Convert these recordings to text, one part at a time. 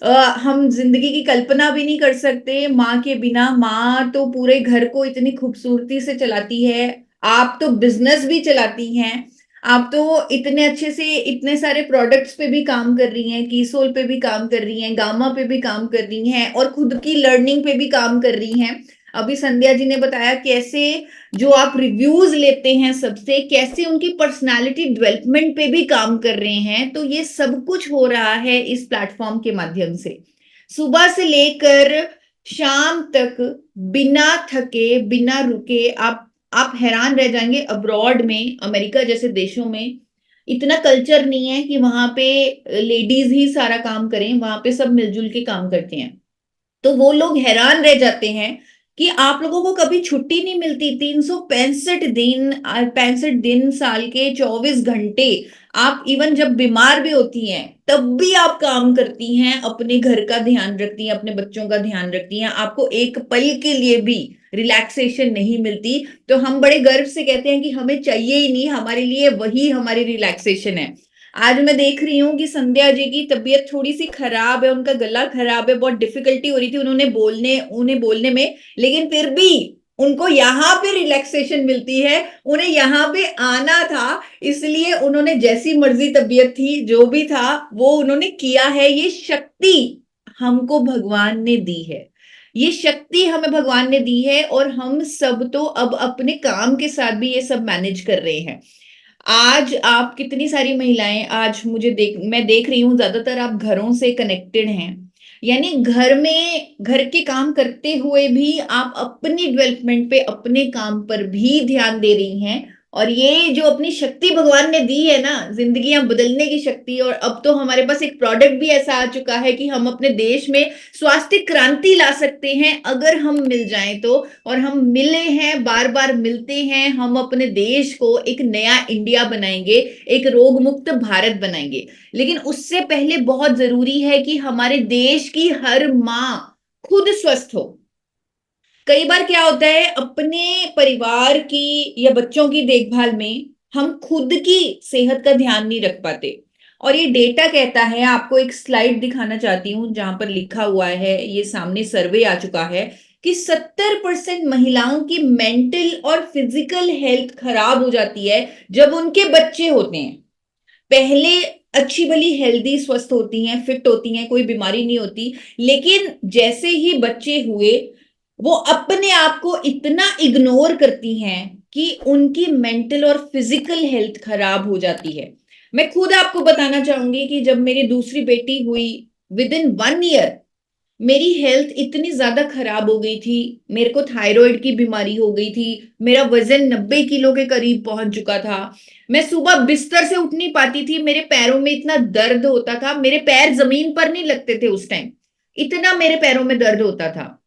हम जिंदगी की कल्पना भी नहीं कर सकते माँ के बिना। माँ तो पूरे घर को इतनी खूबसूरती से चलाती है। आप तो बिजनेस भी चलाती हैं। आप तो इतने अच्छे से इतने सारे प्रोडक्ट्स पे भी काम कर रही हैं, कीसोल पे भी काम कर रही हैं, गामा पे भी काम कर रही हैं और खुद की लर्निंग पे भी काम कर रही हैं। अभी संध्या जी ने बताया कैसे जो आप रिव्यूज लेते हैं सबसे, कैसे उनकी पर्सनालिटी डेवलपमेंट पे भी काम कर रहे हैं। तो ये सब कुछ हो रहा है इस प्लेटफॉर्म के माध्यम से। सुबह से लेकर शाम तक बिना थके बिना रुके आप हैरान रह जाएंगे। अब्रॉड में, अमेरिका जैसे देशों में इतना कल्चर नहीं है कि वहां पे लेडीज ही सारा काम करें। वहां पे सब मिलजुल के काम करते हैं। तो वो लोग हैरान रह जाते हैं कि आप लोगों को कभी छुट्टी नहीं मिलती। 365 दिन, 65 दिन साल के 24 घंटे। आप इवन जब बीमार भी होती हैं तब भी आप काम करती हैं, अपने घर का ध्यान रखती हैं, अपने बच्चों का ध्यान रखती हैं। आपको एक पल के लिए भी रिलैक्सेशन नहीं मिलती। तो हम बड़े गर्व से कहते हैं कि हमें चाहिए ही नहीं, हमारे लिए वही हमारी रिलैक्सेशन है। आज मैं देख रही हूँ कि संध्या जी की तबीयत थोड़ी सी खराब है, उनका गला खराब है, बहुत डिफिकल्टी हो रही थी उन्हें बोलने में। लेकिन फिर भी उनको यहाँ पे रिलैक्सेशन मिलती है। उन्हें यहाँ पे आना था, इसलिए उन्होंने जैसी मर्जी तबीयत थी जो भी था वो उन्होंने किया है। ये शक्ति हमको भगवान ने दी है। ये शक्ति हमें भगवान ने दी है और हम सब तो अब अपने काम के साथ भी ये सब मैनेज कर रहे हैं। आज आप कितनी सारी महिलाएं, आज मैं देख रही हूं ज्यादातर आप घरों से कनेक्टेड हैं। यानी घर में घर के काम करते हुए भी आप अपनी डेवलपमेंट पे, अपने काम पर भी ध्यान दे रही हैं। और ये जो अपनी शक्ति भगवान ने दी है ना, जिंदगियां बदलने की शक्ति। और अब तो हमारे पास एक प्रोडक्ट भी ऐसा आ चुका है कि हम अपने देश में स्वास्थ्य क्रांति ला सकते हैं अगर हम मिल जाएं तो। और हम मिले हैं, बार बार मिलते हैं। हम अपने देश को एक नया इंडिया बनाएंगे, एक रोग मुक्त भारत बनाएंगे। लेकिन उससे पहले बहुत जरूरी है कि हमारे देश की हर माँ खुद स्वस्थ हो। कई बार क्या होता है, अपने परिवार की या बच्चों की देखभाल में हम खुद की सेहत का ध्यान नहीं रख पाते। और ये डेटा कहता है, आपको एक स्लाइड दिखाना चाहती हूं जहां पर लिखा हुआ है, ये सामने सर्वे आ चुका है कि 70% महिलाओं की मेंटल और फिजिकल हेल्थ खराब हो जाती है जब उनके बच्चे होते हैं। पहले अच्छी भली हेल्दी स्वस्थ होती हैं, फिट होती हैं, कोई बीमारी नहीं होती। लेकिन जैसे ही बच्चे हुए, वो अपने आप को इतना इग्नोर करती हैं कि उनकी मेंटल और फिजिकल हेल्थ खराब हो जाती है। मैं खुद आपको बताना चाहूंगी कि जब मेरी दूसरी बेटी हुई, विद इन 1 ईयर मेरी हेल्थ इतनी ज्यादा खराब हो गई थी। मेरे को थायराइड की बीमारी हो गई थी। मेरा वजन 90 किलो के करीब पहुंच चुका था। मैं सुबह बिस्तर से उठ नहीं पाती थी, मेरे पैरों में इतना दर्द होता था, मेरे पैर जमीन पर नहीं लगते थे उस टाइम। इतना मेरे पैरों में दर्द होता था।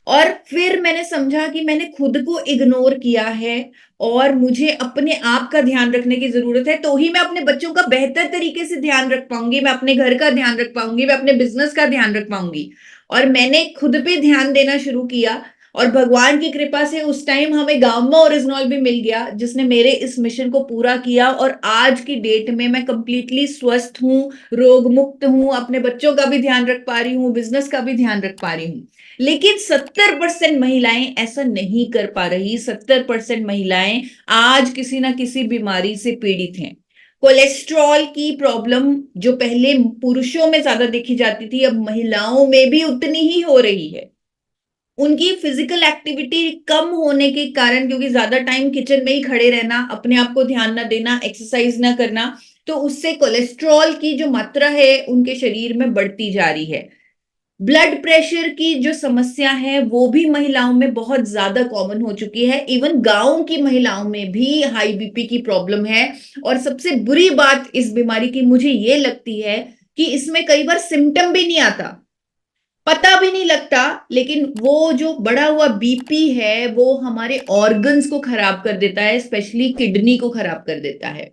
और फिर मैंने समझा कि मैंने खुद को इग्नोर किया है और मुझे अपने आप का ध्यान रखने की जरूरत है। तो ही मैं अपने बच्चों का बेहतर तरीके से ध्यान रख पाऊंगी, मैं अपने घर का ध्यान रख पाऊंगी, मैं अपने बिजनेस का ध्यान रख पाऊंगी। और मैंने खुद पे ध्यान देना शुरू किया। और भगवान की कृपा से उस टाइम हमें गामा ओरिजिनॉल भी मिल गया, जिसने मेरे इस मिशन को पूरा किया। और आज की डेट में मैं कंप्लीटली स्वस्थ हूँ, रोग मुक्त हूँ, अपने बच्चों का भी ध्यान रख पा रही हूँ, बिजनेस का भी ध्यान रख पा रही हूँ। लेकिन 70% महिलाएं ऐसा नहीं कर पा रही। 70% महिलाएं आज किसी ना किसी बीमारी से पीड़ित हैं। कोलेस्ट्रॉल की प्रॉब्लम जो पहले पुरुषों में ज्यादा देखी जाती थी, अब महिलाओं में भी उतनी ही हो रही है। उनकी फिजिकल एक्टिविटी कम होने के कारण, क्योंकि ज्यादा टाइम किचन में ही खड़े रहना, अपने आप को ध्यान ना देना, एक्सरसाइज ना करना, तो उससे कोलेस्ट्रॉल की जो मात्रा है उनके शरीर में बढ़ती जा रही है। ब्लड प्रेशर की जो समस्या है वो भी महिलाओं में बहुत ज्यादा कॉमन हो चुकी है। इवन गांव की महिलाओं में भी हाई बीपी की प्रॉब्लम है। और सबसे बुरी बात इस बीमारी की मुझे ये लगती है कि इसमें कई बार सिम्टम भी नहीं आता, पता भी नहीं लगता। लेकिन वो जो बढ़ा हुआ बीपी है वो हमारे ऑर्गन्स को खराब कर देता है, स्पेशली किडनी को खराब कर देता है।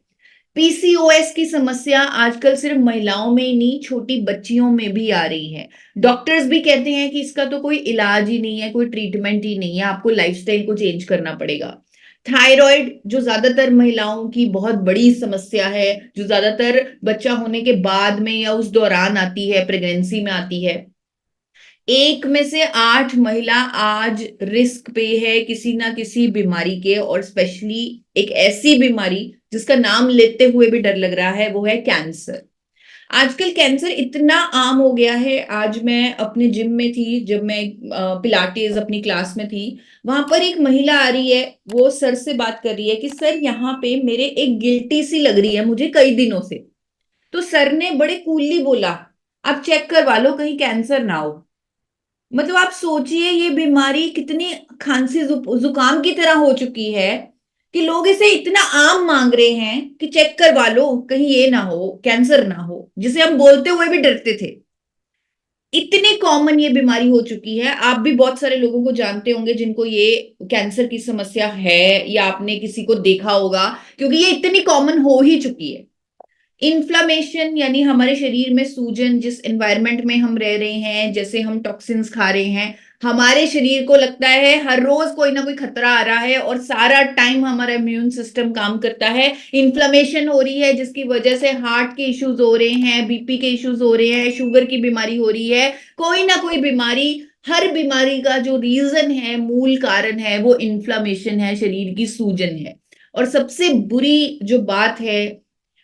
पीसीओएस की समस्या आजकल सिर्फ महिलाओं में ही नहीं, छोटी बच्चियों में भी आ रही है। डॉक्टर्स भी कहते हैं कि इसका तो कोई इलाज ही नहीं है, कोई ट्रीटमेंट ही नहीं है, आपको लाइफस्टाइल को चेंज करना पड़ेगा। थायराइड जो ज्यादातर महिलाओं की बहुत बड़ी समस्या है, जो ज्यादातर बच्चा होने के बाद में या उस दौरान आती है, प्रेगनेंसी में आती है। 1 में से 8 महिला आज रिस्क पे है किसी ना किसी बीमारी के, और स्पेशली एक ऐसी बीमारी जिसका नाम लेते हुए भी डर लग रहा है, वो है कैंसर। आजकल कैंसर इतना आम हो गया है। आज मैं अपने जिम में थी, जब मैं पिलाटेस अपनी क्लास में थी, वहां पर एक महिला आ रही है, वो सर से बात कर रही है कि सर यहाँ पे मेरे एक गिल्टी सी लग रही है मुझे कई दिनों से। तो सर ने बड़े कूलली बोला, आप चेक करवा लो कहीं कैंसर ना हो। मतलब आप सोचिए ये बीमारी कितनी खांसी जुकाम की तरह हो चुकी है कि लोग इसे इतना आम मांग रहे हैं कि चेक करवा लो कहीं ये ना हो, कैंसर ना हो, जिसे हम बोलते हुए भी डरते थे। इतनी कॉमन ये बीमारी हो चुकी है। आप भी बहुत सारे लोगों को जानते होंगे जिनको ये कैंसर की समस्या है, या आपने किसी को देखा होगा, क्योंकि ये इतनी कॉमन हो ही चुकी है। इन्फ्लामेशन यानी हमारे शरीर में सूजन, जिस एनवायरनमेंट में हम रह रहे हैं, जैसे हम टॉक्सिन्स खा रहे हैं, हमारे शरीर को लगता है हर रोज कोई ना कोई खतरा आ रहा है, और सारा टाइम हमारा इम्यून सिस्टम काम करता है। इन्फ्लामेशन हो रही है जिसकी वजह से हार्ट के इश्यूज हो रहे हैं, बीपी के इश्यूज हो रहे हैं, शुगर की बीमारी हो रही है, कोई ना कोई बीमारी। हर बीमारी का जो रीजन है, मूल कारण है, वो इन्फ्लामेशन है, शरीर की सूजन है। और सबसे बुरी जो बात है,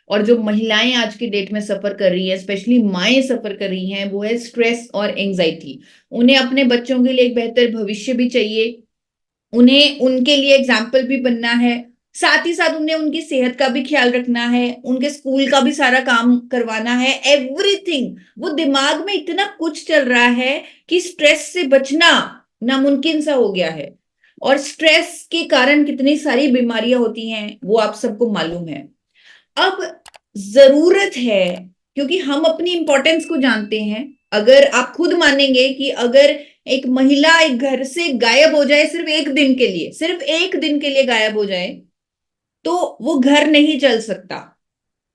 और जो महिलाएं आज की डेट में सफर कर रही है, स्पेशली माएं सफर कर रही हैं, वो है स्ट्रेस और एंजाइटी। उन्हें अपने बच्चों के लिए एक बेहतर भविष्य भी चाहिए, उन्हें उनके लिए एग्जाम्पल भी बनना है, साथ ही साथ उन्हें उनकी सेहत का भी ख्याल रखना है, उनके स्कूल का भी सारा काम करवाना है, एवरीथिंग। वो दिमाग में इतना कुछ चल रहा है कि स्ट्रेस से बचना नामुमकिन सा हो गया है। और स्ट्रेस के कारण कितनी सारी बीमारियां होती हैं वो आप सबको मालूम है। अब जरूरत है, क्योंकि हम अपनी इंपॉर्टेंस को जानते हैं। अगर आप खुद मानेंगे कि अगर एक महिला एक घर से गायब हो जाए सिर्फ एक दिन के लिए, सिर्फ एक दिन के लिए गायब हो जाए, तो वो घर नहीं चल सकता।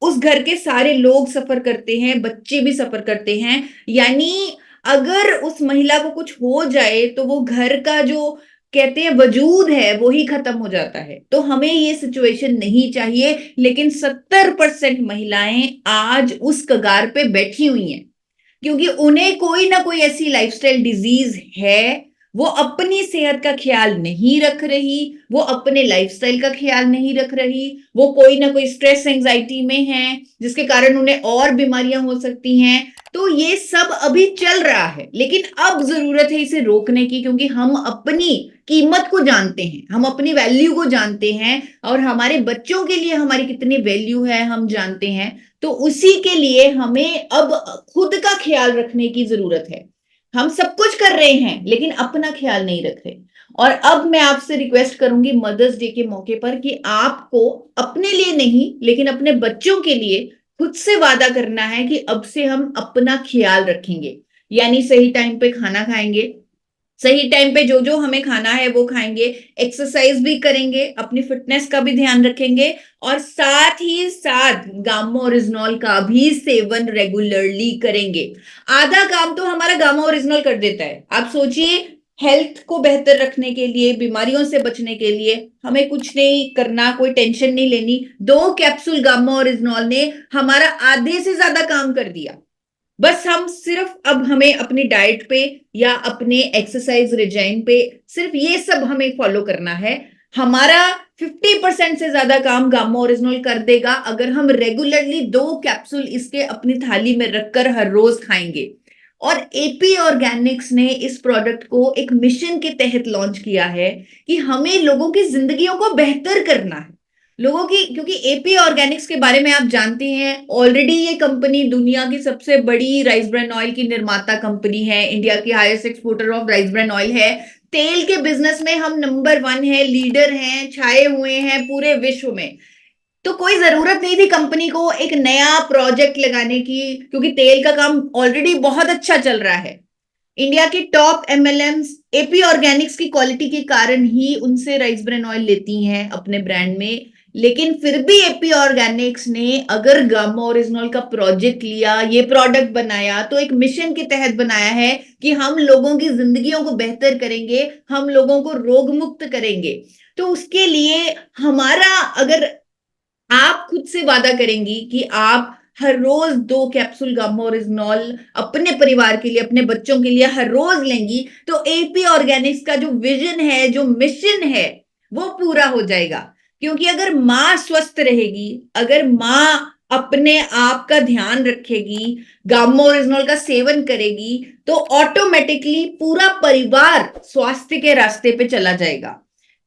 उस घर के सारे लोग सफर करते हैं, बच्चे भी सफर करते हैं। यानी अगर उस महिला को कुछ हो जाए तो वो घर का जो कहते हैं वजूद है वो ही खत्म हो जाता है। तो हमें ये सिचुएशन नहीं चाहिए, लेकिन 70% महिलाएं आज उस कगार पे बैठी हुई हैं, क्योंकि उन्हें कोई ना कोई ऐसी लाइफस्टाइल डिजीज है, वो अपनी सेहत का ख्याल नहीं रख रही, वो अपने लाइफस्टाइल का ख्याल नहीं रख रही, वो कोई ना कोई स्ट्रेस एंजाइटी में है जिसके कारण उन्हें और बीमारियां हो सकती हैं। तो ये सब अभी चल रहा है, लेकिन अब जरूरत है इसे रोकने की, क्योंकि हम अपनी कीमत को जानते हैं, हम अपनी वैल्यू को जानते हैं, और हमारे बच्चों के लिए हमारी कितनी वैल्यू है हम जानते हैं। तो उसी के लिए हमें अब खुद का ख्याल रखने की जरूरत है। हम सब कुछ कर रहे हैं लेकिन अपना ख्याल नहीं रख रहे। और अब मैं आपसे रिक्वेस्ट करूंगी मदर्स डे के मौके पर कि आपको अपने लिए नहीं लेकिन अपने बच्चों के लिए खुद से वादा करना है कि अब से हम अपना ख्याल रखेंगे। यानी सही टाइम पे खाना खाएंगे, सही टाइम पे जो जो हमें खाना है वो खाएंगे, एक्सरसाइज भी करेंगे, अपनी फिटनेस का भी ध्यान रखेंगे, और साथ ही साथ गामा ओरिजिनॉल का भी सेवन रेगुलरली करेंगे। आधा काम तो हमारा गामा ओरिजिनॉल कर देता है। आप सोचिए, हेल्थ को बेहतर रखने के लिए, बीमारियों से बचने के लिए हमें कुछ नहीं करना, कोई टेंशन नहीं लेनी। 2 कैप्सूल गामा ओरिजिनॉल ने हमारा आधे से ज्यादा काम कर दिया। बस हम सिर्फ अब हमें अपनी डाइट पे या अपने एक्सरसाइज रिजाइन पे सिर्फ ये सब हमें फॉलो करना है। हमारा 50% से ज्यादा काम गामा ओरिजिनल कर देगा अगर हम रेगुलरली 2 कैप्सूल इसके अपनी थाली में रखकर हर रोज खाएंगे। और एपी ऑर्गेनिक्स ने इस प्रोडक्ट को एक मिशन के तहत लॉन्च किया है कि हमें लोगों की जिंदगियों को बेहतर करना है, लोगों की। क्योंकि एपी ऑर्गेनिक्स के बारे में आप जानते हैं, ऑलरेडी ये कंपनी दुनिया की सबसे बड़ी राइस ब्रान ऑयल की निर्माता कंपनी है, इंडिया की highest exporter of rice bran oil है। तेल के बिजनेस में हम नंबर 1 है, लीडर हैं, छाए हुए हैं पूरे विश्व में। तो कोई जरूरत नहीं थी कंपनी को एक नया प्रोजेक्ट लगाने की, क्योंकि तेल का काम ऑलरेडी बहुत अच्छा चल रहा है। इंडिया की टॉप एमएलएम्स एपी ऑर्गेनिक्स की क्वालिटी के कारण ही उनसे राइस ब्रान ऑयल लेती हैं अपने ब्रांड में। लेकिन फिर भी एपी ऑर्गेनिक्स ने अगर गामा ओरिजिनल का प्रोजेक्ट लिया, ये प्रोडक्ट बनाया, तो एक मिशन के तहत बनाया है कि हम लोगों की जिंदगियों को बेहतर करेंगे, हम लोगों को रोग मुक्त करेंगे। तो उसके लिए हमारा, अगर आप खुद से वादा करेंगी कि आप हर रोज 2 कैप्सूल गामा ओरिजिनॉल अपने परिवार के लिए, अपने बच्चों के लिए हर रोज लेंगी, तो एपी ऑर्गेनिक्स का जो विजन है, जो मिशन है, वो पूरा हो जाएगा। क्योंकि अगर माँ स्वस्थ रहेगी, अगर माँ अपने आप का ध्यान रखेगी, गामा ओरिजिनॉल का सेवन करेगी, तो ऑटोमेटिकली पूरा परिवार स्वास्थ्य के रास्ते पे चला जाएगा।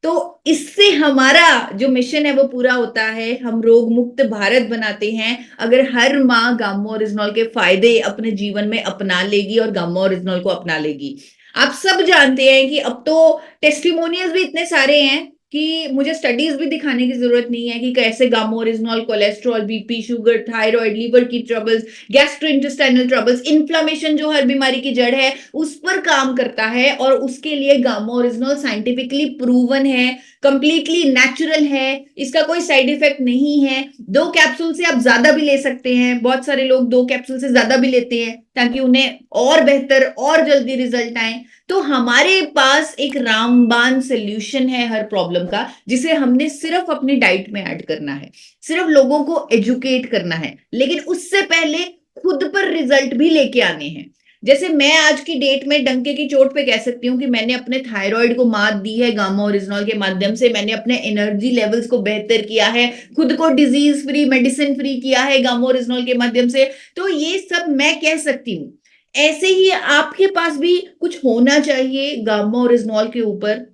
तो इससे हमारा जो मिशन है वो पूरा होता है, हम रोग मुक्त भारत बनाते हैं अगर हर माँ गामा ओरिजिनॉल के फायदे अपने जीवन में अपना लेगी और गामा ओरिजिनॉल को अपना लेगी। आप सब जानते हैं कि अब तो टेस्टिमोनियल्स भी इतने सारे हैं कि मुझे स्टडीज भी दिखाने की जरूरत नहीं है कि कैसे gamma oryzanol cholesterol, BP, sugar, thyroid, liver की ट्रबल्स, गैस्ट्रोइंटेस्टाइनल ट्रबल्स, इन्फ्लामेशन जो हर बीमारी की जड़ है उस पर काम करता है। और उसके लिए गामा ओरिजिनॉल साइंटिफिकली प्रूवन है, कंप्लीटली नेचुरल है, इसका कोई साइड इफेक्ट नहीं है। 2 कैप्सूल से आप ज्यादा भी ले सकते हैं, बहुत सारे लोग 2 कैप्सूल से ज्यादा भी लेते हैं ताकि उन्हें और बेहतर और जल्दी रिजल्ट आए। तो हमारे पास एक रामबाण सोल्यूशन है हर प्रॉब्लम का, जिसे हमने सिर्फ अपनी डाइट में ऐड करना है, सिर्फ लोगों को एजुकेट करना है, लेकिन उससे पहले खुद पर रिजल्ट भी लेके आने हैं। जैसे मैं आज की डेट में डंके की चोट पे कह सकती हूँ कि मैंने अपने थायराइड को मात दी है गामा ओरिजिनॉल के माध्यम से, मैंने अपने एनर्जी लेवल्स को बेहतर किया है, खुद को डिजीज फ्री, मेडिसिन फ्री किया है गामा ओरिजिनॉल के माध्यम से। तो ये सब मैं कह सकती हूँ। ऐसे ही आपके पास भी कुछ होना चाहिए गामा ओरिजिनॉल के ऊपर।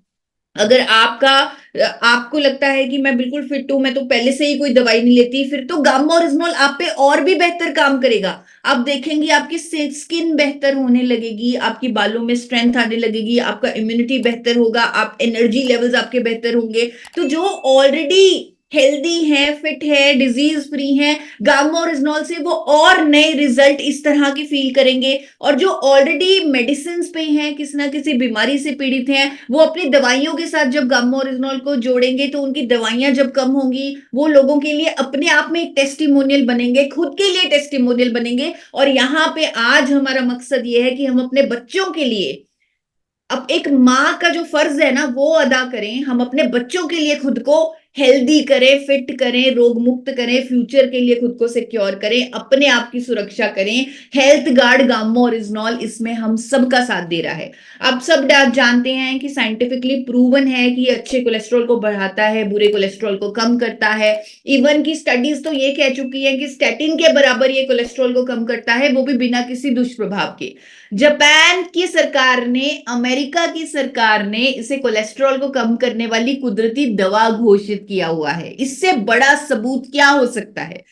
अगर आपको लगता है कि मैं बिल्कुल फिट हूं, मैं तो पहले से ही कोई दवाई नहीं लेती, फिर तो गामा ओरिजिनॉल आप पे और भी बेहतर काम करेगा। आप देखेंगे आपकी स्किन बेहतर होने लगेगी, आपकी बालों में स्ट्रेंथ आने लगेगी, आपका इम्यूनिटी बेहतर होगा, आप एनर्जी लेवल्स आपके बेहतर होंगे। तो जो ऑलरेडी हेल्दी है, फिट है, डिजीज फ्री है, गामा ओरिजिनॉल से वो और नए रिजल्ट इस तरह की फील करेंगे। और जो ऑलरेडी मेडिसिन पे हैं, किसी ना किसी बीमारी से पीड़ित हैं, वो अपनी दवाइयों के साथ जब गामा ओरिजिनॉल को जोड़ेंगे तो उनकी दवाइयां जब कम होंगी, वो लोगों के लिए अपने आप में एक टेस्टिमोनियल बनेंगे, खुद के लिए टेस्टिमोनियल बनेंगे। और यहाँ पे आज हमारा मकसद ये है कि हम अपने बच्चों के लिए अब एक माँ का जो फर्ज है ना वो अदा करें, हम अपने बच्चों के लिए खुद को हेल्दी करें, फिट करें, रोग मुक्त करें, फ्यूचर के लिए खुद को सिक्योर करें, अपने आप की सुरक्षा करें। हेल्थ गार्ड गामा ओरिजिनॉल इसमें हम सबका साथ दे रहा है। आप सब जानते हैं कि साइंटिफिकली प्रूवन है कि अच्छे कोलेस्ट्रॉल को बढ़ाता है, बुरे कोलेस्ट्रॉल को कम करता है। इवन की स्टडीज तो ये कह चुकी है कि स्टैटिन के बराबर ये कोलेस्ट्रॉल को कम करता है, वो भी बिना किसी दुष्प्रभाव के। जापान की सरकार ने, अमेरिका की सरकार ने इसे कोलेस्ट्रॉल को कम करने वाली कुदरती दवा घोषित किया हुआ है। इससे बड़ा सबूत क्या हो सकता है?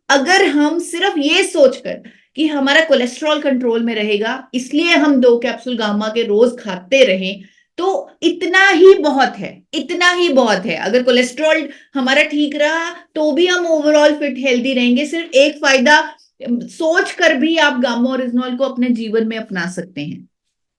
अगर हम सिर्फ ये सोचकर कि हमारा कोलेस्ट्रॉल कंट्रोल में रहेगा इसलिए हम 2 कैप्सूल गामा के रोज खाते रहें, तो इतना ही बहुत है, इतना ही बहुत है। अगर कोलेस्ट्रॉल हमारा ठीक रहा तो भी हम ओवरऑल फिट हेल्दी रहेंगे। सिर्फ एक फायदा सोच कर भी आप गामा ओरिजिनॉल को अपने जीवन में अपना सकते हैं।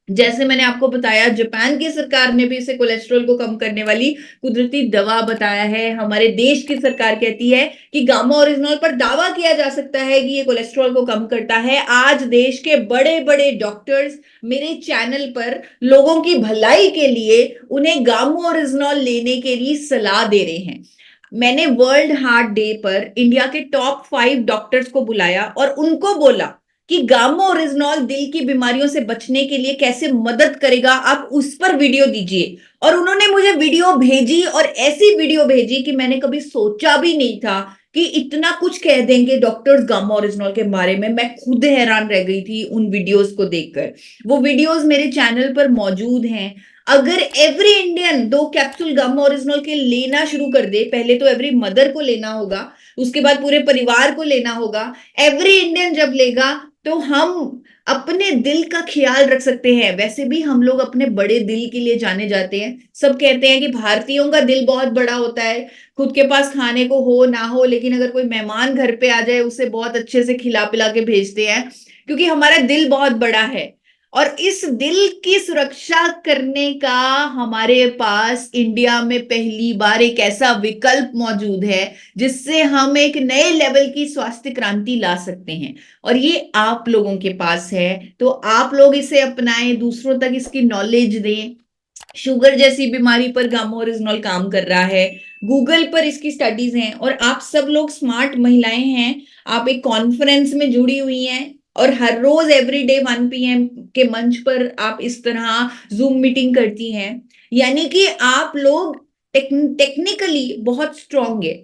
जैसे मैंने आपको बताया, जापान की सरकार ने भी इसे कोलेस्ट्रॉल को कम करने वाली कुदरती दवा बताया है। हमारे देश की सरकार कहती है कि गामा ओरिजिनॉल पर दावा किया जा सकता है कि ये कोलेस्ट्रॉल को कम करता है। आज देश के बड़े बड़े डॉक्टर्स मेरे चैनल पर लोगों की भलाई के लिए उन्हें गामा ओरिजिनॉल लेने के लिए सलाह दे रहे हैं। मैंने वर्ल्ड हार्ट डे पर इंडिया के टॉप 5 डॉक्टर्स को बुलाया और उनको बोला कि गामा ओरिजिनॉल दिल की बीमारियों से बचने के लिए कैसे मदद करेगा, आप उस पर वीडियो दीजिए। और उन्होंने मुझे वीडियो भेजी, और ऐसी वीडियो भेजी कि मैंने कभी सोचा भी नहीं था कि इतना कुछ कह देंगे डॉक्टर्स गामा ओरिजिनॉल के बारे में। मैं खुद हैरान रह गई थी उन वीडियोस को देखकर। वो वीडियोस मेरे चैनल पर मौजूद हैं। अगर every Indian 2 capsule gamma oryzanol के लेना शुरू कर दे, पहले तो एवरी मदर को लेना होगा, उसके बाद पूरे परिवार को लेना होगा। एवरी इंडियन जब लेगा तो हम अपने दिल का ख्याल रख सकते हैं। वैसे भी हम लोग अपने बड़े दिल के लिए जाने जाते हैं। सब कहते हैं कि भारतीयों का दिल बहुत बड़ा होता है, खुद के पास खाने को हो ना हो, लेकिन अगर कोई मेहमान घर पे आ जाए उसे बहुत अच्छे से खिला पिला के भेजते हैं, क्योंकि हमारा दिल बहुत बड़ा है। और इस दिल की सुरक्षा करने का हमारे पास इंडिया में पहली बार एक ऐसा विकल्प मौजूद है जिससे हम एक नए लेवल की स्वास्थ्य क्रांति ला सकते हैं, और ये आप लोगों के पास है। तो आप लोग इसे अपनाएं, दूसरों तक इसकी नॉलेज दें। शुगर जैसी बीमारी पर गामा ओरिजिनॉल काम कर रहा है। गूगल पर इसकी स्टडीज हैं और आप सब लोग स्मार्ट महिलाएं हैं। आप एक कॉन्फ्रेंस में जुड़ी हुई हैं और हर रोज एवरीडे 1 PM के मंच पर आप इस तरह जूम मीटिंग करती हैं। यानी कि आप लोग टेक्निकली बहुत स्ट्रांग है।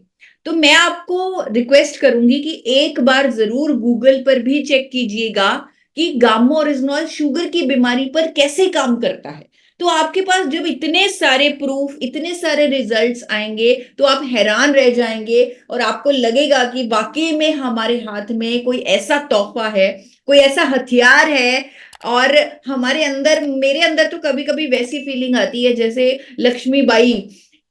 तो मैं आपको रिक्वेस्ट करूंगी कि एक बार जरूर गूगल पर भी चेक कीजिएगा कि गामा ओरिजिनॉल शुगर की बीमारी पर कैसे काम करता है। तो आपके पास जब इतने सारे प्रूफ, इतने सारे रिजल्ट्स आएंगे तो आप हैरान रह जाएंगे और आपको लगेगा कि वाकई में हमारे हाथ में कोई ऐसा तोहफा है, कोई ऐसा हथियार है। और हमारे अंदर, मेरे अंदर तो कभी कभी वैसी फीलिंग आती है जैसे लक्ष्मीबाई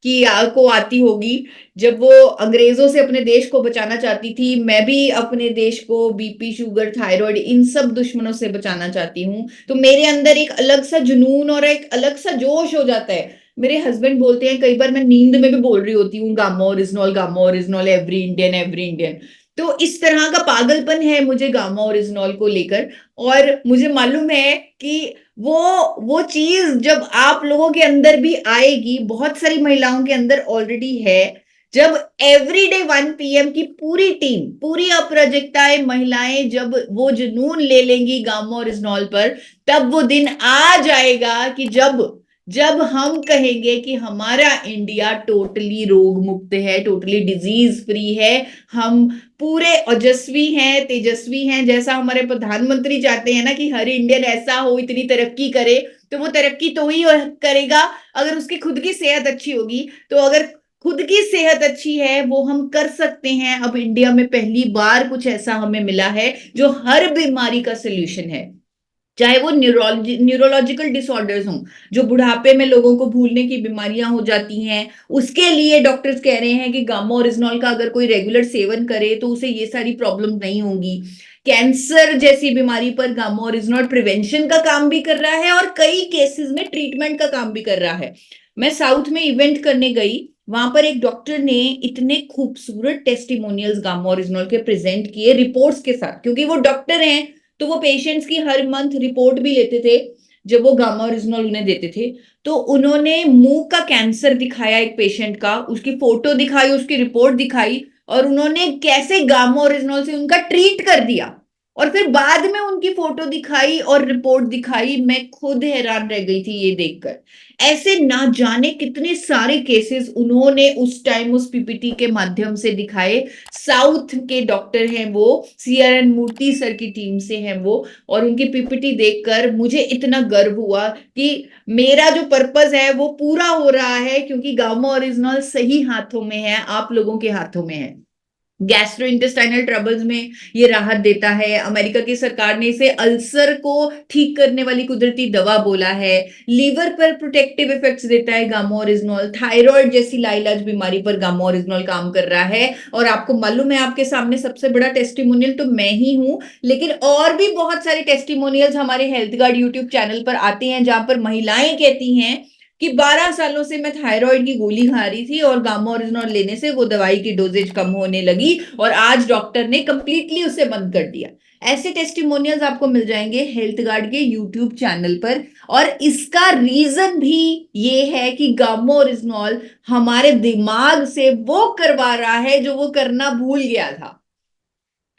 की को आती होगी, जब वो अंग्रेजों से अपने देश को बचाना चाहती थी। मैं भी अपने देश को बीपी, शुगर, थायराइड, इन सब दुश्मनों से बचाना चाहती हूँ। तो मेरे अंदर एक अलग सा जुनून और एक अलग सा जोश हो जाता है। मेरे हस्बैंड बोलते हैं, कई बार मैं नींद में भी बोल रही होती हूँ gamma original every Indian, every Indian. तो इस तरह का पागलपन है मुझे गामा ओरिजिनल को लेकर। और मुझे मालूम है कि वो चीज जब आप लोगों के अंदर भी आएगी, बहुत सारी महिलाओं के अंदर ऑलरेडी है। जब एवरीडे 1 PM की पूरी टीम, पूरी अप्राजक्ताएं महिलाएं जब वो जुनून ले लेंगी गामा ओरिजिनल पर, तब वो दिन आ जाएगा कि जब जब हम कहेंगे कि हमारा इंडिया टोटली रोग मुक्त है, टोटली डिजीज फ्री है। हम पूरे ओजस्वी हैं, तेजस्वी हैं, जैसा हमारे प्रधानमंत्री चाहते हैं ना कि हर इंडियन ऐसा हो, इतनी तरक्की करे। तो वो तरक्की तो ही करेगा अगर उसकी खुद की सेहत अच्छी होगी। तो अगर खुद की सेहत अच्छी है, वो हम कर सकते हैं। अब इंडिया में पहली बार कुछ ऐसा हमें मिला है जो हर बीमारी का सोल्यूशन है, चाहे वो न्यूरोलॉजिकल डिसऑर्डर्स हों, जो बुढ़ापे में लोगों को भूलने की बीमारियां हो जाती हैं, उसके लिए डॉक्टर्स कह रहे हैं कि गामा ओरिजिनॉल का अगर कोई रेगुलर सेवन करे तो उसे ये सारी प्रॉब्लम नहीं होंगी। कैंसर जैसी बीमारी पर गामा ओरिजिनॉल प्रिवेंशन का काम भी कर रहा है और कई केसेस में ट्रीटमेंट का काम भी कर रहा है। मैं साउथ में इवेंट करने गई, वहां पर एक डॉक्टर ने इतने खूबसूरत टेस्टिमोनियल्स गामा ओरिजिनल के प्रेजेंट किए रिपोर्ट्स के साथ, क्योंकि वो डॉक्टर हैं। तो वो पेशेंट्स की हर मंथ रिपोर्ट भी लेते थे जब वो गामा ओरिजिनल उन्हें देते थे। तो उन्होंने मुंह का कैंसर दिखाया एक पेशेंट का, उसकी फोटो दिखाई, उसकी रिपोर्ट दिखाई, और उन्होंने कैसे गामा ओरिजिनल से उनका ट्रीट कर दिया। और फिर बाद में उनकी फोटो दिखाई और रिपोर्ट दिखाई, मैं खुद हैरान रह गई थी ये देखकर। ऐसे ना जाने कितने सारे केसेस उन्होंने उस टाइम उस पीपीटी के माध्यम से दिखाए। साउथ के डॉक्टर हैं वो, CRN मूर्ति सर की टीम से हैं वो। और उनकी पीपीटी देखकर मुझे इतना गर्व हुआ कि मेरा जो पर्पस है वो पूरा हो रहा है, क्योंकि गामा ओरिजिनल सही हाथों में है, आप लोगों के हाथों में है। गैस्ट्रो इंटेस्टाइनल ट्रबल्स में ये राहत देता है। अमेरिका की सरकार ने इसे अल्सर को ठीक करने वाली कुदरती दवा बोला है। लीवर पर प्रोटेक्टिव इफेक्ट्स देता है गामा ओरिजिनल। थायराइड जैसी लाइलाज बीमारी पर गामा ओरिजिनल काम कर रहा है। और आपको मालूम है, आपके सामने सबसे बड़ा टेस्टिमोनियल तो मैं ही हूं, लेकिन और भी बहुत सारे टेस्टिमोनियल्स हमारे हेल्थ गार्ड यूट्यूब चैनल पर आते हैं, जहां पर महिलाएं कहती हैं कि 12 सालों से मैं थायराइड की गोली खा रही थी और गामा ओरिजिनल लेने से वो दवाई की डोजेज कम होने लगी और आज डॉक्टर ने कंप्लीटली उसे बंद कर दिया। ऐसे टेस्टिमोनियल्स आपको मिल जाएंगे हेल्थ गार्ड के यूट्यूब चैनल पर। और इसका रीजन भी ये है कि गामा ओरिजिनल हमारे दिमाग से वो करवा रहा है जो वो करना भूल गया था।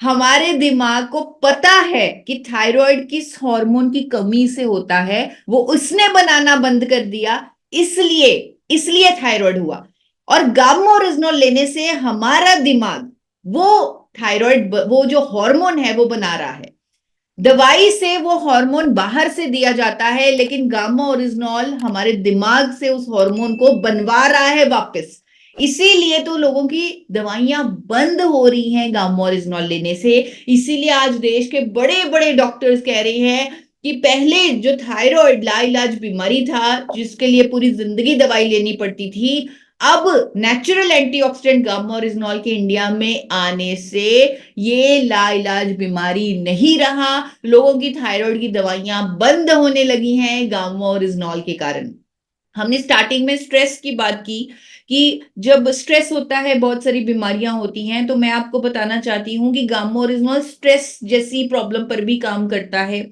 हमारे दिमाग को पता है कि थायराइड किस हार्मोन की कमी से होता है, वो उसने बनाना बंद कर दिया, इसलिए इसलिए थायराइड हुआ। और गामा ओरिजिनल लेने से हमारा दिमाग वो थायराइड, वो जो हार्मोन है वो बना रहा है। दवाई से वो हार्मोन बाहर से दिया जाता है, लेकिन गामा ओरिजिनल हमारे दिमाग से उस हार्मोन को बनवा रहा है वापस। इसीलिए तो लोगों की दवाइयां बंद हो रही हैं गामा ओरिजिनल लेने से। इसीलिए आज देश के बड़े बड़े डॉक्टर्स कह रहे हैं कि पहले जो थायराइड लाइलाज बीमारी था, जिसके लिए पूरी जिंदगी दवाई लेनी पड़ती थी, अब नेचुरल एंटीऑक्सीडेंट गामा ओरिजिनल के इंडिया में आने से ये लाइलाज बीमारी नहीं रहा। लोगों की थायराइड की दवाइयां बंद होने लगी हैं गामा ओरिजिनल के कारण। हमने स्टार्टिंग में स्ट्रेस की बात की कि जब स्ट्रेस होता है बहुत सारी बीमारियां होती हैं। तो मैं आपको बताना चाहती हूं कि गामा ओरिजिनल स्ट्रेस जैसी प्रॉब्लम पर भी काम करता है।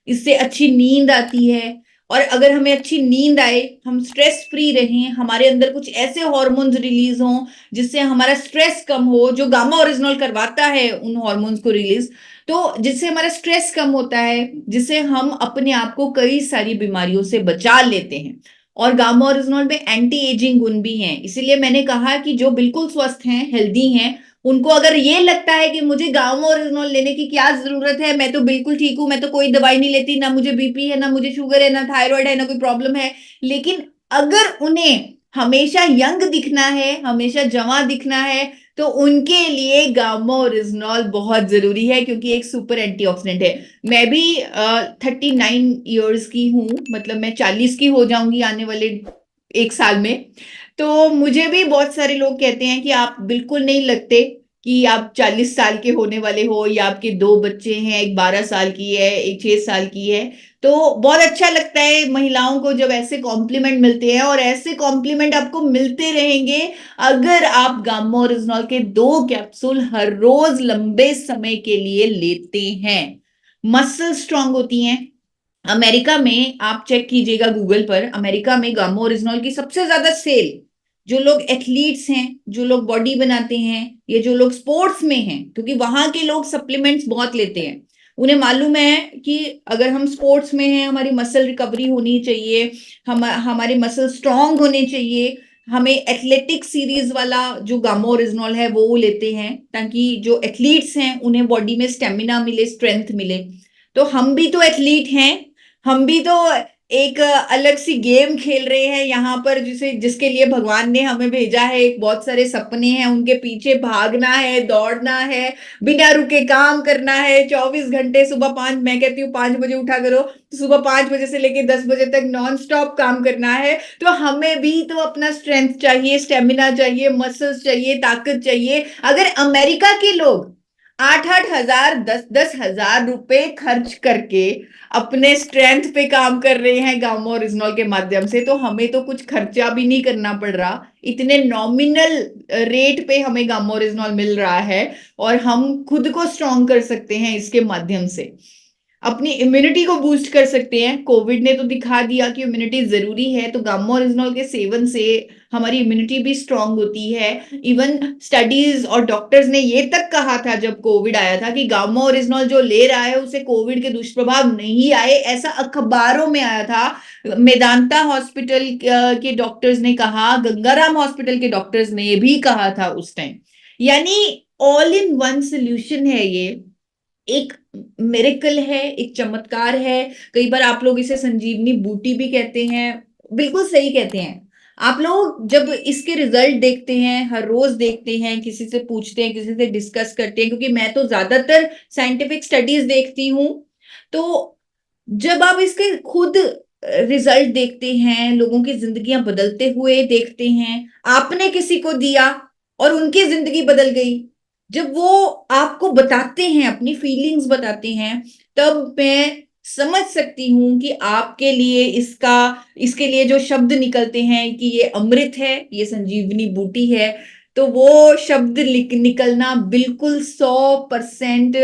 इससे अच्छी नींद आती है और अगर हमें अच्छी नींद आए, हम स्ट्रेस फ्री रहें, हमारे अंदर कुछ ऐसे हॉर्मोन्स रिलीज हों जिससे हमारा स्ट्रेस कम हो, जो गामा ओरिजिनल करवाता है उन हॉर्मोन्स को रिलीज, तो जिससे हमारा स्ट्रेस कम होता है, जिससे हम अपने आप को कई सारी बीमारियों से बचा लेते हैं। और गामा ओरिजिनल में एंटी एजिंग गुण भी हैं, इसीलिए मैंने कहा कि जो बिल्कुल स्वस्थ हैं, हेल्दी हैं, उनको अगर ये लगता है कि मुझे गामा ओरिजिनल लेने की क्या जरूरत है, मैं तो बिल्कुल ठीक हूं, मैं तो कोई दवाई नहीं लेती, ना मुझे बीपी है, ना मुझे शुगर है, ना थायराइड है, ना कोई प्रॉब्लम है, लेकिन अगर उन्हें हमेशा यंग दिखना है, हमेशा जवां दिखना है, तो उनके लिए गामा ओरिजिनल बहुत जरूरी है, क्योंकि एक सुपर एंटीऑक्सीडेंट है। मैं भी 39 ईयर्स की हूं, मतलब मैं 40 की हो जाऊंगी आने वाले 1 साल में। तो मुझे भी बहुत सारे लोग कहते हैं कि आप बिल्कुल नहीं लगते कि आप 40 साल के होने वाले हो, या आपके 2 बच्चे हैं, एक 12 साल की है, एक 6 साल की है। तो बहुत अच्छा लगता है महिलाओं को जब ऐसे कॉम्प्लीमेंट मिलते हैं, और ऐसे कॉम्प्लीमेंट आपको मिलते रहेंगे अगर आप गामा ओरिजिनल के 2 कैप्सूल हर रोज लंबे समय के लिए लेते हैं। मसल स्ट्रांग होती हैं। अमेरिका में आप चेक कीजिएगा गूगल पर, अमेरिका में गामा ओरिजिनल की सबसे ज्यादा सेल, जो लोग एथलीट्स हैं, जो लोग बॉडी बनाते हैं, या जो लोग स्पोर्ट्स में हैं, क्योंकि वहां के लोग सप्लीमेंट्स बहुत लेते हैं, उन्हें मालूम है कि अगर हम स्पोर्ट्स में हैं, हमारी मसल रिकवरी होनी चाहिए, हमारे मसल स्ट्रांग होने चाहिए, हमें एथलेटिक सीरीज वाला जो गामा ओरिजिनल है वो लेते हैं, ताकि जो एथलीट्स हैं उन्हें बॉडी में स्टेमिना मिले, स्ट्रेंथ मिले। तो हम भी तो एथलीट हैं, हम भी तो एक अलग सी गेम खेल रहे हैं यहाँ पर, जिसके लिए भगवान ने हमें भेजा है। एक बहुत सारे सपने हैं, उनके पीछे भागना है, दौड़ना है, बिना रुके काम करना है, 24 घंटे, सुबह 5, मैं कहती हूँ 5 बजे उठा करो, तो सुबह 5 बजे से लेके 10 बजे तक नॉन स्टॉप काम करना है। तो हमें भी तो अपना स्ट्रेंथ चाहिए, स्टेमिना चाहिए, मसल्स चाहिए, ताकत चाहिए। अगर अमेरिका के लोग 8-8 हजार, 10-10 हजार रुपए खर्च करके अपने स्ट्रेंथ पे काम कर रहे हैं गामा ओरिजिनल के माध्यम से, तो हमें तो कुछ खर्चा भी नहीं करना पड़ रहा, इतने नॉमिनल रेट पे हमें गामा ओरिजिनल मिल रहा है, और हम खुद को स्ट्रांग कर सकते हैं इसके माध्यम से, अपनी इम्यूनिटी को बूस्ट कर सकते हैं। कोविड ने तो दिखा दिया कि इम्यूनिटी जरूरी है, तो गामा ओरिजिनल के सेवन से हमारी इम्यूनिटी भी स्ट्रांग होती है। इवन स्टडीज और डॉक्टर्स ने ये तक कहा था जब कोविड आया था कि गामा ओरिजिनल जो ले रहा है उसे कोविड के दुष्प्रभाव नहीं आए, ऐसा अखबारों में आया था। मेदांता हॉस्पिटल के डॉक्टर्स ने कहा, गंगाराम हॉस्पिटल के डॉक्टर्स ने भी कहा था उस टाइम। यानी ऑल इन वन सोल्यूशन है ये, एक मिरेकल है, एक चमत्कार है। कई बार आप लोग इसे संजीवनी बूटी भी कहते हैं, बिल्कुल सही कहते हैं। आप लोग जब इसके रिजल्ट देखते हैं, हर रोज देखते हैं, किसी से पूछते हैं, किसी से डिस्कस करते हैं, क्योंकि मैं तो ज्यादातर साइंटिफिक स्टडीज देखती हूँ, तो जब आप इसके खुद रिजल्ट देखते हैं, लोगों की जिंदगियां बदलते हुए देखते हैं, आपने किसी को दिया और उनकी जिंदगी बदल गई, जब वो आपको बताते हैं, अपनी फीलिंग्स बताते हैं, तब मैं समझ सकती हूं कि आपके लिए इसके लिए जो शब्द निकलते हैं कि ये अमृत है, ये संजीवनी बूटी है, तो वो शब्द निकलना बिल्कुल 100%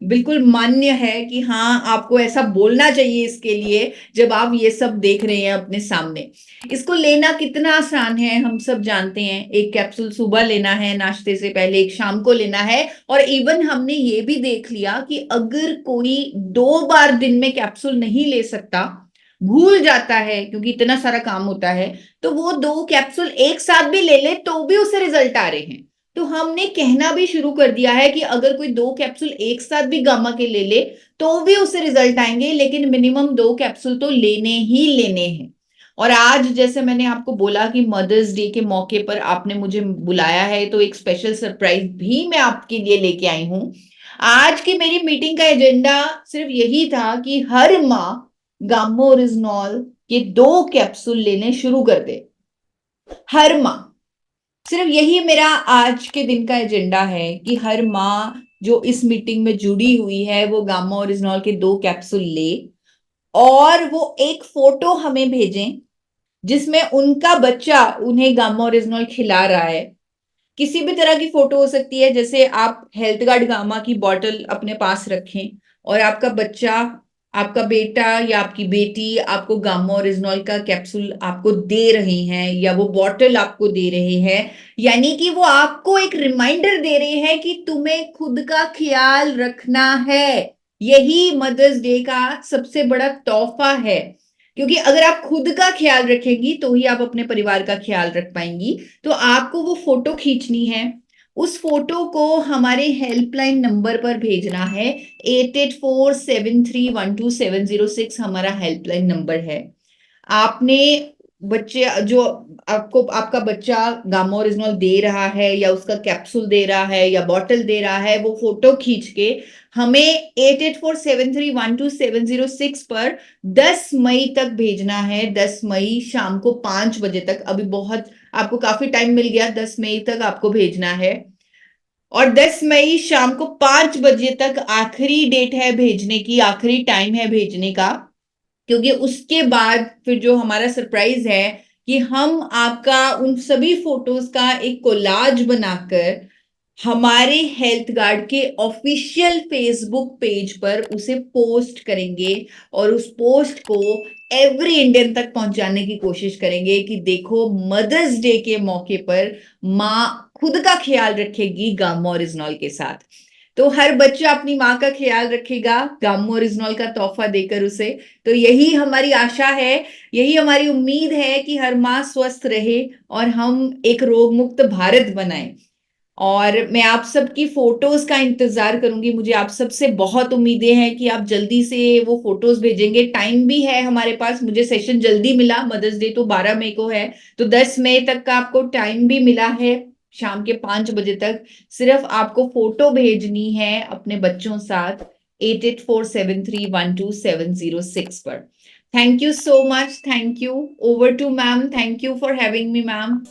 बिल्कुल मान्य है कि हाँ, आपको ऐसा बोलना चाहिए इसके लिए, जब आप ये सब देख रहे हैं अपने सामने। इसको लेना कितना आसान है हम सब जानते हैं, एक कैप्सूल सुबह लेना है नाश्ते से पहले, एक शाम को लेना है। और इवन हमने ये भी देख लिया कि अगर कोई 2 बार दिन में कैप्सूल नहीं ले सकता, भूल जाता है क्योंकि इतना सारा काम होता है, तो वो 2 कैप्सूल एक साथ भी ले ले तो भी उसे रिजल्ट आ रहे हैं। तो हमने कहना भी शुरू कर दिया है कि अगर कोई 2 कैप्सूल एक साथ भी गामा के ले ले तो भी उसे रिजल्ट आएंगे, लेकिन मिनिमम 2 कैप्सूल तो लेने ही लेने हैं। और आज जैसे मैंने आपको बोला कि मदर्स डे के मौके पर आपने मुझे बुलाया है, तो एक स्पेशल सरप्राइज भी मैं आपके लिए लेके आई हूं। आज की मेरी मीटिंग का एजेंडा सिर्फ यही था कि हर माँ गामा ओरिजिनल के 2 कैप्सूल लेने शुरू कर दे, हर माँ। सिर्फ यही मेरा आज के दिन का एजेंडा है कि हर माँ जो इस मीटिंग में जुड़ी हुई है वो गामा ओरिजिनल के 2 कैप्सूल ले, और वो एक फोटो हमें भेजें जिसमें उनका बच्चा उन्हें गामा ओरिजिनल खिला रहा है। किसी भी तरह की फोटो हो सकती है, जैसे आप हेल्थ गार्ड गामा की बॉटल अपने पास रखें और आपका बच्चा आपका बेटा या आपकी बेटी आपको गामा ओरिजिनॉल का कैप्सूल आपको दे रहे हैं या वो बॉटल आपको दे रहे हैं, यानी कि वो आपको एक रिमाइंडर दे रहे हैं कि तुम्हें खुद का ख्याल रखना है। यही मदर्स डे का सबसे बड़ा तोहफा है, क्योंकि अगर आप खुद का ख्याल रखेंगी तो ही आप अपने परिवार का ख्याल रख पाएंगी। तो आपको वो फोटो खींचनी है, उस फोटो को हमारे हेल्पलाइन नंबर पर भेजना है। 8847312706 हमारा हेल्पलाइन नंबर है। आपने बच्चे जो आपको आपका बच्चा गामा ओरिजिनल दे रहा है या उसका कैप्सूल दे रहा है या बॉटल दे रहा है, वो फोटो खींच के हमें 8847312706 पर 10 मई तक भेजना है। 10 मई शाम को 5 बजे तक, अभी बहुत आपको काफी टाइम मिल गया, 10 मई तक आपको भेजना है। और 10 मई शाम को 5 बजे तक आखिरी डेट है भेजने की, आखिरी टाइम है भेजने का, क्योंकि उसके बाद फिर जो हमारा सरप्राइज है कि हम आपका उन सभी फोटोज का एक कोलाज बनाकर हमारे हेल्थ गार्ड के ऑफिशियल फेसबुक पेज पर उसे पोस्ट करेंगे और उस पोस्ट को एवरी इंडियन तक पहुंचाने की कोशिश करेंगे कि देखो, मदर्स डे के मौके पर माँ खुद का ख्याल रखेगी गामा ओरिजिनॉल के साथ। तो हर बच्चा अपनी माँ का ख्याल रखेगा गामा ओरिजिनॉल का तोहफा देकर उसे। तो यही हमारी आशा है, यही हमारी उम्मीद है कि हर माँ स्वस्थ रहे और हम एक रोग मुक्त भारत बनाएं। और मैं आप सबकी फोटोज का इंतजार करूंगी। मुझे आप सबसे बहुत उम्मीदें हैं कि आप जल्दी से वो फोटोज भेजेंगे। टाइम भी है हमारे पास, मुझे सेशन जल्दी मिला, मदर्स डे तो 12 मई को है, तो 10 मई तक का आपको टाइम भी मिला है, शाम के 5 बजे तक। सिर्फ आपको फोटो भेजनी है अपने बच्चों साथ 8847312706 पर। Thank you so much, thank you. Over to ma'am, thank you for having me ma'am.